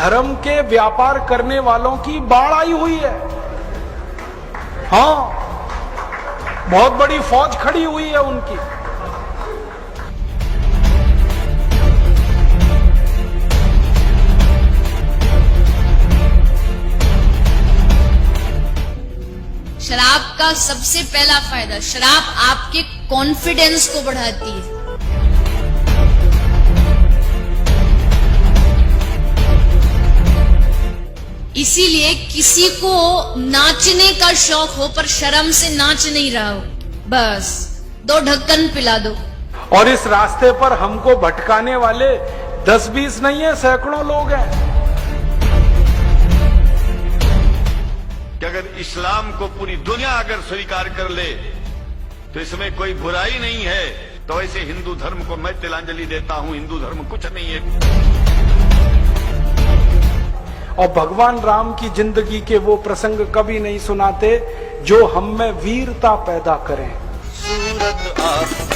धर्म के व्यापार करने वालों की बाढ़ आई हुई है। हाँ, बहुत बड़ी फौज खड़ी हुई है उनकी। शराब का सबसे पहला फायदा, शराब आपके कॉन्फिडेंस को बढ़ाती है। इसीलिए किसी को नाचने का शौक हो पर शर्म से नाच नहीं रहा हो, बस 2 ढक्कन पिला दो। और इस रास्ते पर हमको भटकाने वाले 10-20 नहीं है, सैकड़ों लोग हैं। कि अगर इस्लाम को पूरी दुनिया अगर स्वीकार कर ले तो इसमें कोई बुराई नहीं है, तो ऐसे हिंदू धर्म को मैं तिलांजलि देता हूं। हिंदू धर्म कुछ नहीं है। और भगवान राम की जिंदगी के वो प्रसंग कभी नहीं सुनाते जो हम में वीरता पैदा करें। सूरत आपकी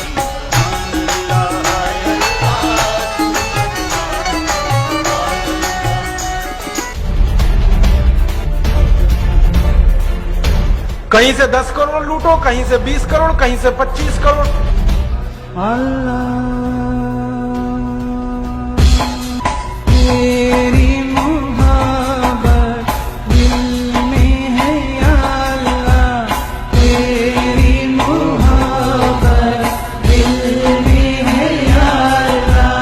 कहीं से 10 करोड़ लूटो, कहीं से 20 करोड़, कहीं से 25 करोड़। तेरी मोहब्बत दिल में है या अल्लाह, तेरी मोहब्बत दिल में है या अल्लाह।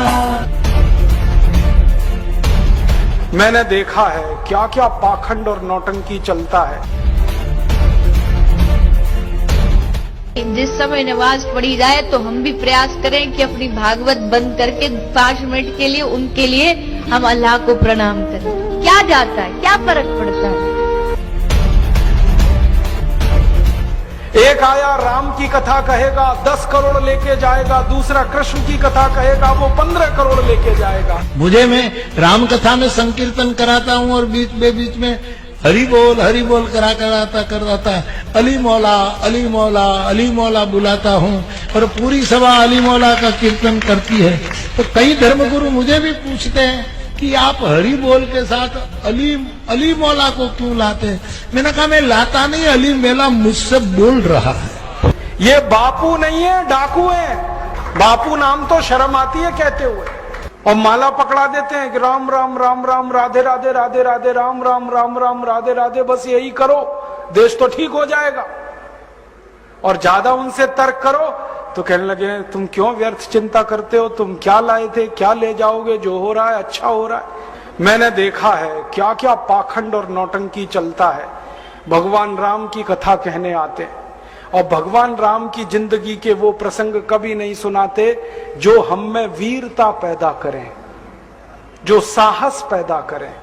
मैंने देखा है क्या क्या पाखंड और नौटंकी चलता है। जिस समय नमाज पढ़ी जाए तो हम भी प्रयास करें कि अपनी भागवत बंद करके 5 मिनट के लिए उनके लिए हम अल्लाह को प्रणाम करें। क्या जाता है, क्या फर्क पड़ता है। एक आया राम की कथा कहेगा 10 करोड़ लेके जाएगा, दूसरा कृष्ण की कथा कहेगा वो 15 करोड़ लेके जाएगा। मुझे मैं राम कथा में संकीर्तन कराता हूँ और बीच में हरि बोल कराता अली मौला अली मौला अली मौला बुलाता हूँ और पूरी सभा अली मौला का कीर्तन करती है। तो कई धर्मगुरु मुझे भी पूछते हैं कि आप हरि बोल के साथ अली मौला को क्यों लाते। मैंने कहा मैं लाता नहीं, अली मेला मुझसे बोल रहा है। ये बापू नहीं है, डाकू है। बापू नाम तो शर्म आती है कहते हुए, और माला पकड़ा देते हैं कि राम राम राम राम राधे राधे राधे राधे राम राम राम राम राधे राधे, बस यही करो देश तो ठीक हो जाएगा। और ज्यादा उनसे तर्क करो तो कहने लगे तुम क्यों व्यर्थ चिंता करते हो, तुम क्या लाए थे, क्या ले जाओगे, जो हो रहा है अच्छा हो रहा है। मैंने देखा है क्या क्या पाखंड और नौटंकी चलता है। भगवान राम की कथा कहने आते हैं और भगवान राम की जिंदगी के वो प्रसंग कभी नहीं सुनाते जो हम में वीरता पैदा करें, जो साहस पैदा करें।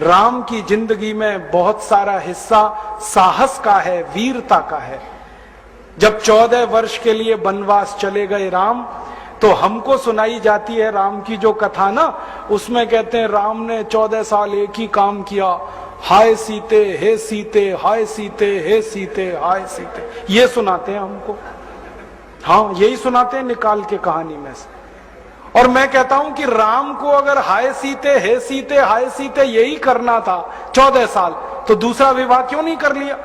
राम की जिंदगी में बहुत सारा हिस्सा साहस का है, वीरता का है। जब 14 वर्ष के लिए वनवास चले गए राम, तो हमको सुनाई जाती है राम की जो कथा ना, उसमें कहते हैं राम ने 14 साल एक ही काम किया, हाय सीते हे सीते, हाय सीते हे सीते, हाय सीते, ये सुनाते हैं हमको। हाँ, यही सुनाते हैं निकाल के कहानी में से। और मैं कहता हूं कि राम को अगर हाय सीते हे सीते हाय सीते यही करना था 14 साल, तो दूसरा विवाह क्यों नहीं कर लिया।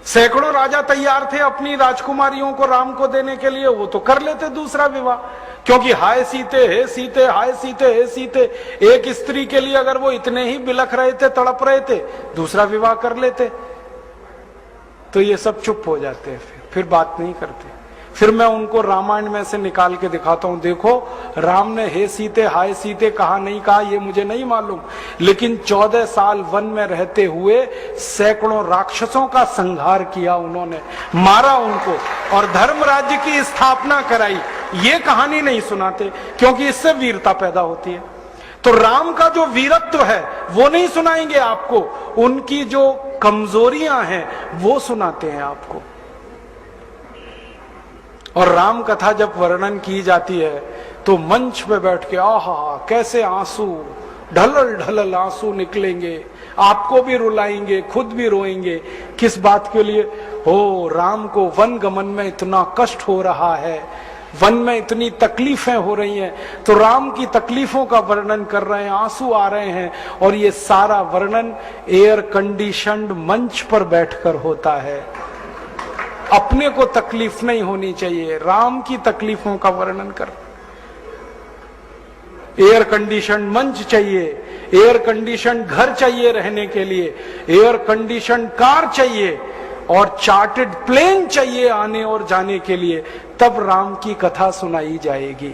सैकड़ों राजा तैयार थे अपनी राजकुमारियों को राम को देने के लिए, वो तो कर लेते दूसरा विवाह। क्योंकि हाय सीते हे सीते हाय सीते हे सीते, एक स्त्री के लिए अगर वो इतने ही बिलख रहे थे, तड़प रहे थे, दूसरा विवाह कर लेते। तो ये सब चुप हो जाते हैं, फिर बात नहीं करते। फिर मैं उनको रामायण में से निकाल के दिखाता हूं, देखो राम ने हे सीते हाय सीते कहा नहीं कहा ये मुझे नहीं मालूम, लेकिन 14 साल वन में रहते हुए सैकड़ों राक्षसों का संहार किया उन्होंने, मारा उनको और धर्म राज्य की स्थापना कराई। ये कहानी नहीं सुनाते क्योंकि इससे वीरता पैदा होती है। तो राम का जो वीरत्व है वो नहीं सुनाएंगे आपको, उनकी जो कमजोरियां हैं वो सुनाते हैं आपको। और राम कथा जब वर्णन की जाती है तो मंच पे बैठ के आहा कैसे आंसू ढलल ढलल आंसू निकलेंगे, आपको भी रुलाएंगे, खुद भी रोएंगे। किस बात के लिए? हो राम को वन गमन में इतना कष्ट हो रहा है, वन में इतनी तकलीफें हो रही हैं, तो राम की तकलीफों का वर्णन कर रहे हैं, आंसू आ रहे हैं, और ये सारा वर्णन एयर कंडीशनड मंच पर बैठकर होता है। अपने को तकलीफ नहीं होनी चाहिए, राम की तकलीफों का वर्णन कर। एयर कंडीशन मंच चाहिए, एयर कंडीशन घर चाहिए रहने के लिए, एयर कंडीशन कार चाहिए, और चार्टर्ड प्लेन चाहिए आने और जाने के लिए, तब राम की कथा सुनाई जाएगी।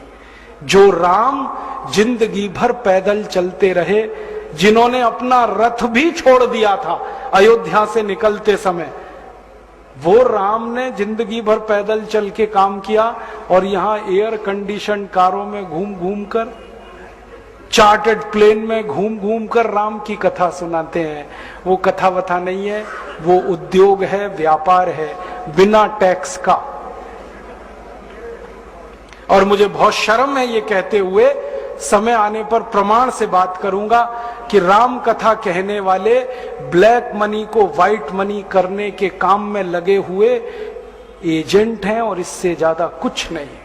जो राम जिंदगी भर पैदल चलते रहे, जिन्होंने अपना रथ भी छोड़ दिया था अयोध्या से निकलते समय, वो राम ने जिंदगी भर पैदल चल के काम किया, और यहां एयर कंडीशन कारों में घूम घूम कर, चार्टर्ड प्लेन में घूम घूम कर राम की कथा सुनाते हैं। वो कथा वथा नहीं है, वो उद्योग है, व्यापार है, बिना टैक्स का। और मुझे बहुत शर्म है ये कहते हुए, समय आने पर प्रमाण से बात करूंगा कि राम कथा कहने वाले ब्लैक मनी को व्हाइट मनी करने के काम में लगे हुए एजेंट हैं, और इससे ज्यादा कुछ नहीं।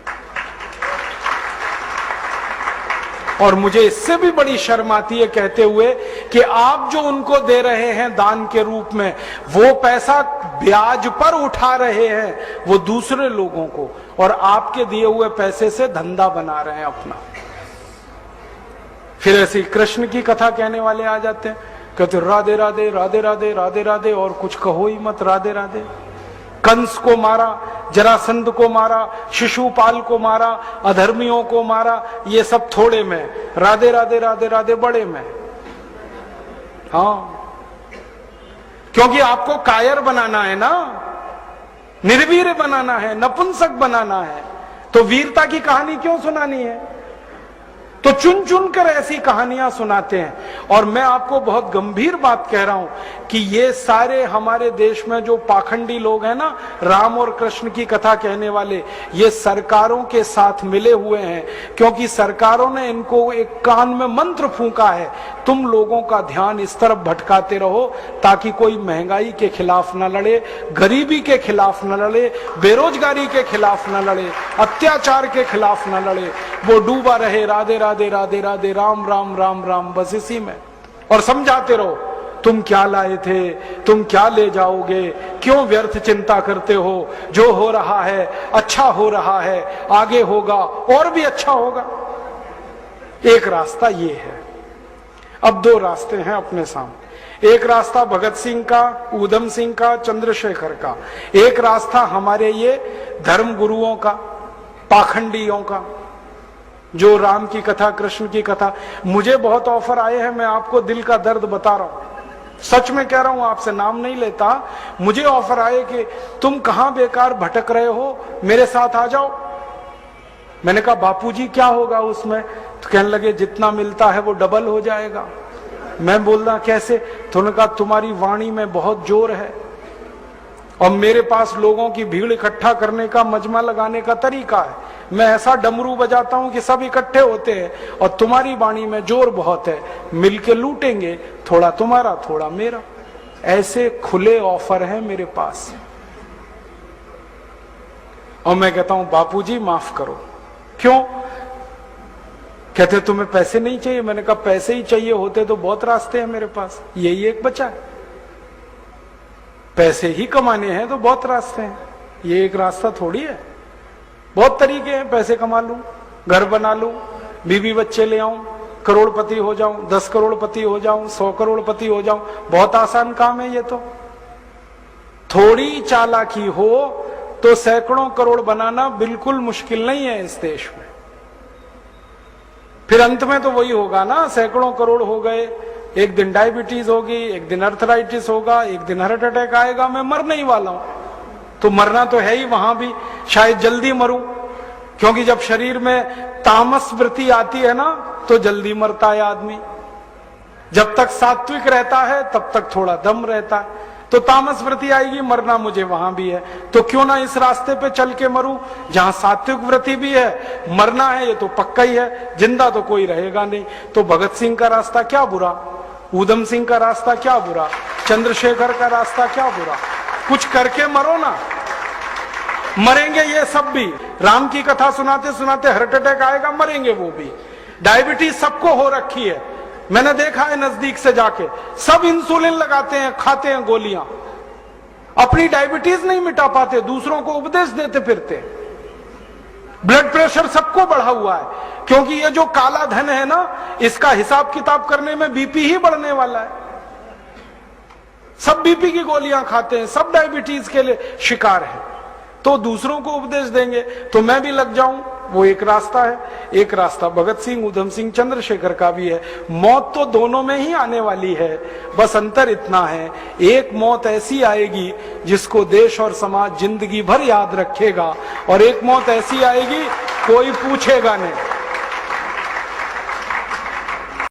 और मुझे इससे भी बड़ी शर्म आती है कहते हुए कि आप जो उनको दे रहे हैं दान के रूप में, वो पैसा ब्याज पर उठा रहे हैं वो दूसरे लोगों को, और आपके दिए हुए पैसे से धंधा बना रहे हैं अपना। फिर ऐसे कृष्ण की कथा कहने वाले आ जाते हैं, कहते राधे राधे राधे राधे राधे राधे, और कुछ कहो ही मत, राधे राधे। कंस को मारा, जरासंध को मारा, शिशुपाल को मारा, अधर्मियों को मारा, ये सब थोड़े में, राधे राधे राधे राधे बड़े में। हाँ, क्योंकि आपको कायर बनाना है ना, निर्वीर बनाना है, नपुंसक बनाना है, तो वीरता की कहानी क्यों सुनानी है? तो चुन चुन कर ऐसी कहानियां सुनाते हैं। और मैं आपको बहुत गंभीर बात कह रहा हूं कि ये सारे हमारे देश में जो पाखंडी लोग हैं ना, राम और कृष्ण की कथा कहने वाले, ये सरकारों के साथ मिले हुए हैं, क्योंकि सरकारों ने इनको एक कान में मंत्र फूंका है, तुम लोगों का ध्यान इस तरफ भटकाते रहो ताकि कोई महंगाई के खिलाफ न लड़े, गरीबी के खिलाफ न लड़े, बेरोजगारी के खिलाफ न लड़े, अत्याचार के खिलाफ न लड़े, वो डूबा रहे राधे राधे राधे राधे राम राम राम राम, बस इसी में। और समझाते रहो, तुम क्या लाए थे, तुम क्या ले जाओगे, क्यों व्यर्थ चिंता करते हो, जो हो रहा है अच्छा हो रहा है, आगे होगा और भी अच्छा होगा। एक रास्ता ये है। अब दो रास्ते हैं अपने सामने, एक रास्ता भगत सिंह का, ऊधम सिंह का, चंद्रशेखर का, एक रास्ता हमारे ये धर्म गुरुओं का, पाखंडियों का, जो राम की कथा, कृष्ण की कथा। मुझे बहुत ऑफर आए हैं, मैं आपको दिल का दर्द बता रहा हूं, सच में कह रहा हूं, आपसे नाम नहीं लेता। मुझे ऑफर आए कि तुम कहां बेकार भटक रहे हो, मेरे साथ आ जाओ। मैंने कहा बापूजी क्या होगा उसमें? तो कहने लगे जितना मिलता है वो डबल हो जाएगा। मैं बोल रहा कैसे? तो उन्होंने कहा तुम्हारी वाणी में बहुत जोर है, और मेरे पास लोगों की भीड़ इकट्ठा करने का, मजमा लगाने का तरीका है। मैं ऐसा डमरू बजाता हूं कि सब इकट्ठे होते हैं, और तुम्हारी वाणी में जोर बहुत है, मिलके लूटेंगे, थोड़ा तुम्हारा थोड़ा मेरा। ऐसे खुले ऑफर हैं मेरे पास। और मैं कहता हूं बापूजी माफ करो। क्यों? कहते तुम्हें पैसे नहीं चाहिए। मैंने कहा पैसे ही चाहिए होते तो बहुत रास्ते हैं मेरे पास, यही एक बचा है। पैसे ही कमाने हैं तो बहुत रास्ते हैं, ये एक रास्ता थोड़ी है। बहुत तरीके हैं, पैसे कमा लूं, घर बना लूं, बीवी बच्चे ले आऊं, करोड़पति हो जाऊं, 10 करोड़पति हो जाऊं, 100 करोड़पति हो जाऊं। बहुत आसान काम है ये तो। थोड़ी चालाकी हो तो सैकड़ों करोड़ बनाना बिल्कुल मुश्किल नहीं है इस देश में। फिर अंत में तो वही होगा ना, सैकड़ों करोड़ हो गए, एक दिन डायबिटीज होगी, एक दिन अर्थराइटिस होगा, एक दिन हार्ट अटैक आएगा, मैं मरने ही वाला हूं। तो मरना तो है ही, वहां भी शायद जल्दी मरूं, क्योंकि जब शरीर में तामस वृत्ति आती है ना तो जल्दी मरता है आदमी। जब तक सात्विक रहता है तब तक थोड़ा दम रहता है, तो तामस वृत्ति आएगी, मरना मुझे वहां भी है। तो क्यों ना इस रास्ते पे चल के मरूं जहां सात्विक वृत्ति भी है, मरना है ये तो पक्का ही है, जिंदा तो कोई रहेगा नहीं। तो भगत सिंह का रास्ता क्या बुरा, ऊधम सिंह का रास्ता क्या बुरा, चंद्रशेखर का रास्ता क्या बुरा? कुछ करके मरो ना। मरेंगे ये सब भी। राम की कथा सुनाते सुनाते हार्ट अटैक आएगा, मरेंगे वो भी। डायबिटीज सबको हो रखी है, मैंने देखा है नजदीक से जाके। सब इंसुलिन लगाते हैं, खाते हैं गोलियां, अपनी डायबिटीज नहीं मिटा पाते, दूसरों को उपदेश देते फिरते। ब्लड प्रेशर सबको बढ़ा हुआ है, क्योंकि ये जो काला धन है ना, इसका हिसाब किताब करने में बीपी ही बढ़ने वाला है। सब बीपी की गोलियां खाते हैं, सब डायबिटीज के लिए शिकार है। तो दूसरों को उपदेश देंगे तो मैं भी लग जाऊं, वो एक रास्ता है। एक रास्ता भगत सिंह, उधम सिंह, चंद्रशेखर का भी है। मौत तो दोनों में ही आने वाली है, बस अंतर इतना है, एक मौत ऐसी आएगी जिसको देश और समाज जिंदगी भर याद रखेगा, और एक मौत ऐसी आएगी कोई पूछेगा नहीं।